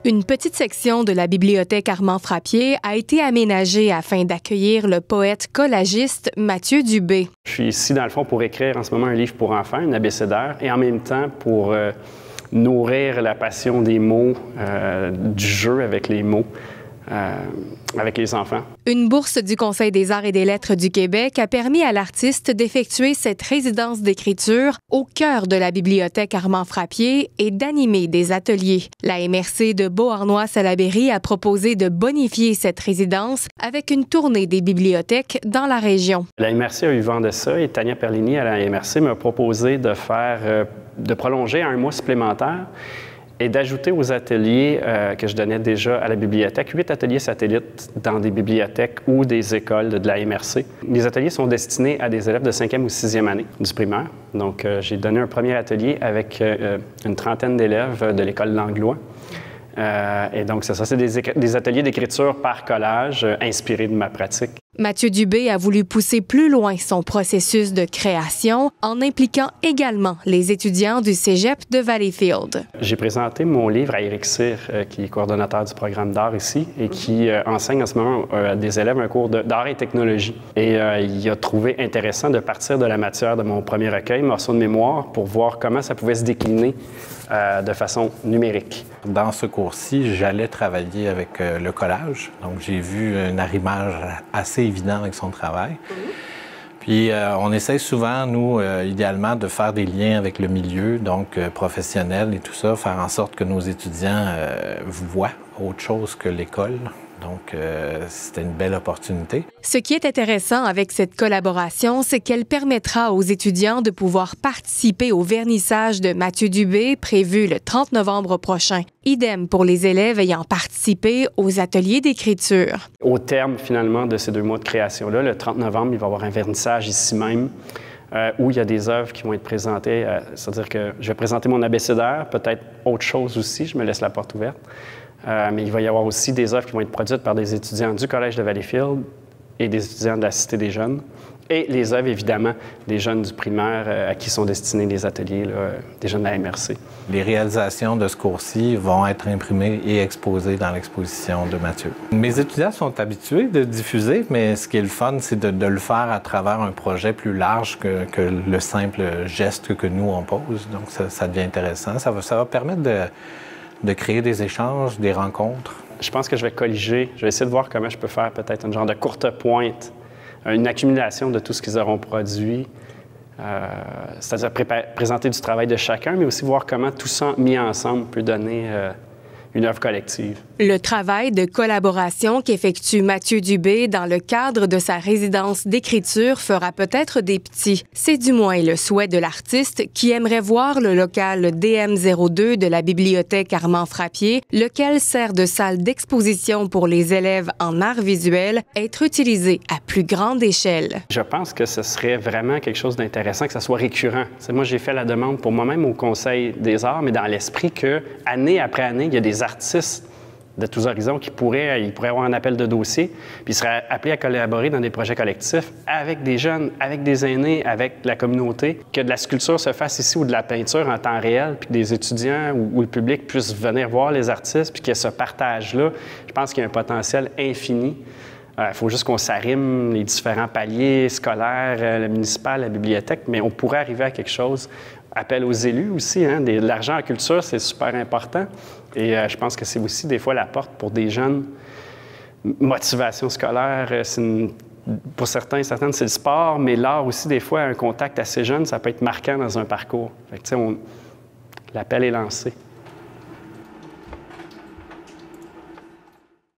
Une petite section de la bibliothèque Armand-Frappier a été aménagée afin d'accueillir le poète collagiste Mathieu Dubé. Je suis ici, dans le fond, pour écrire en ce moment un livre pour enfants, un abécédaire, et en même temps pour nourrir la passion des mots, du jeu avec les mots, avec les enfants. Une bourse du Conseil des arts et des lettres du Québec a permis à l'artiste d'effectuer cette résidence d'écriture au cœur de la bibliothèque Armand-Frappier et d'animer des ateliers. La MRC de Beauharnois-Salaberry a proposé de bonifier cette résidence avec une tournée des bibliothèques dans la région. La MRC a eu vent de ça et Tania Perlini à la MRC m'a proposé de prolonger un mois supplémentaire et d'ajouter aux ateliers que je donnais déjà à la bibliothèque 8 ateliers satellites dans des bibliothèques ou des écoles de la MRC. Les ateliers sont destinés à des élèves de 5e ou 6e année du primaire. Donc, j'ai donné un premier atelier avec une trentaine d'élèves de l'école Langlois. Et donc, c'est ça, c'est des ateliers d'écriture par collage inspirés de ma pratique. Mathieu Dubé a voulu pousser plus loin son processus de création en impliquant également les étudiants du cégep de Valleyfield. J'ai présenté mon livre à Éric Cyr, qui est coordonnateur du programme d'art ici et qui enseigne en ce moment à des élèves un cours d'art et technologie. Et il a trouvé intéressant de partir de la matière de mon premier recueil, Morceaux de mémoire, pour voir comment ça pouvait se décliner de façon numérique. Dans ce cours-ci, j'allais travailler avec le collage. Donc, j'ai vu un arrimage assez évident avec son travail. Puis, on essaie souvent, nous, idéalement, de faire des liens avec le milieu, donc professionnel et tout ça, faire en sorte que nos étudiants voient autre chose que l'école. Donc, c'était une belle opportunité. Ce qui est intéressant avec cette collaboration, c'est qu'elle permettra aux étudiants de pouvoir participer au vernissage de Mathieu Dubé, prévu le 30 novembre prochain. Idem pour les élèves ayant participé aux ateliers d'écriture. Au terme, finalement, de ces 2 mois de création-là, le 30 novembre, il va y avoir un vernissage ici même, où il y a des œuvres qui vont être présentées. C'est-à-dire que je vais présenter mon abécédaire, peut-être autre chose aussi, je me laisse la porte ouverte. Mais il va y avoir aussi des œuvres qui vont être produites par des étudiants du Collège de Valleyfield et des étudiants de la Cité des jeunes. Et les œuvres, évidemment, des jeunes du primaire à qui sont destinés les ateliers, des jeunes de la MRC. Les réalisations de ce cours-ci vont être imprimées et exposées dans l'exposition de Mathieu. Mes étudiants sont habitués de diffuser, mais ce qui est le fun, c'est de le faire à travers un projet plus large que le simple geste que nous, on pose. Donc, ça devient intéressant. Ça va permettre de créer des échanges, des rencontres. Je pense que je vais colliger. Je vais essayer de voir comment je peux faire peut-être une genre de courte pointe, une accumulation de tout ce qu'ils auront produit. C'est-à-dire présenter du travail de chacun, mais aussi voir comment tout ça mis ensemble peut donner une œuvre collective. Le travail de collaboration qu'effectue Mathieu Dubé dans le cadre de sa résidence d'écriture fera peut-être des petits. C'est du moins le souhait de l'artiste qui aimerait voir le local DM02 de la bibliothèque Armand-Frappier, lequel sert de salle d'exposition pour les élèves en arts visuels, être utilisé à plus grande échelle. Je pense que ce serait vraiment quelque chose d'intéressant, que ça soit récurrent. Moi, j'ai fait la demande pour moi-même au Conseil des arts, mais dans l'esprit que, année après année, il y a des artistes de tous horizons qui pourraient avoir un appel de dossier, puis ils seraient appelés à collaborer dans des projets collectifs avec des jeunes, avec des aînés, avec la communauté, que de la sculpture se fasse ici ou de la peinture en temps réel, puis que des étudiants ou le public puissent venir voir les artistes, puis qu'il y ait ce partage-là. Je pense qu'il y a un potentiel infini. Il faut juste qu'on s'arrime les différents paliers scolaires, le municipal, la bibliothèque, mais on pourrait arriver à quelque chose. Appel aux élus aussi, hein? De l'argent en culture, c'est super important. Et je pense que c'est aussi des fois la porte pour des jeunes. Motivation scolaire, pour certaines, c'est le sport, mais l'art aussi, des fois, un contact assez jeune, ça peut être marquant dans un parcours. Fait que, l'appel est lancé.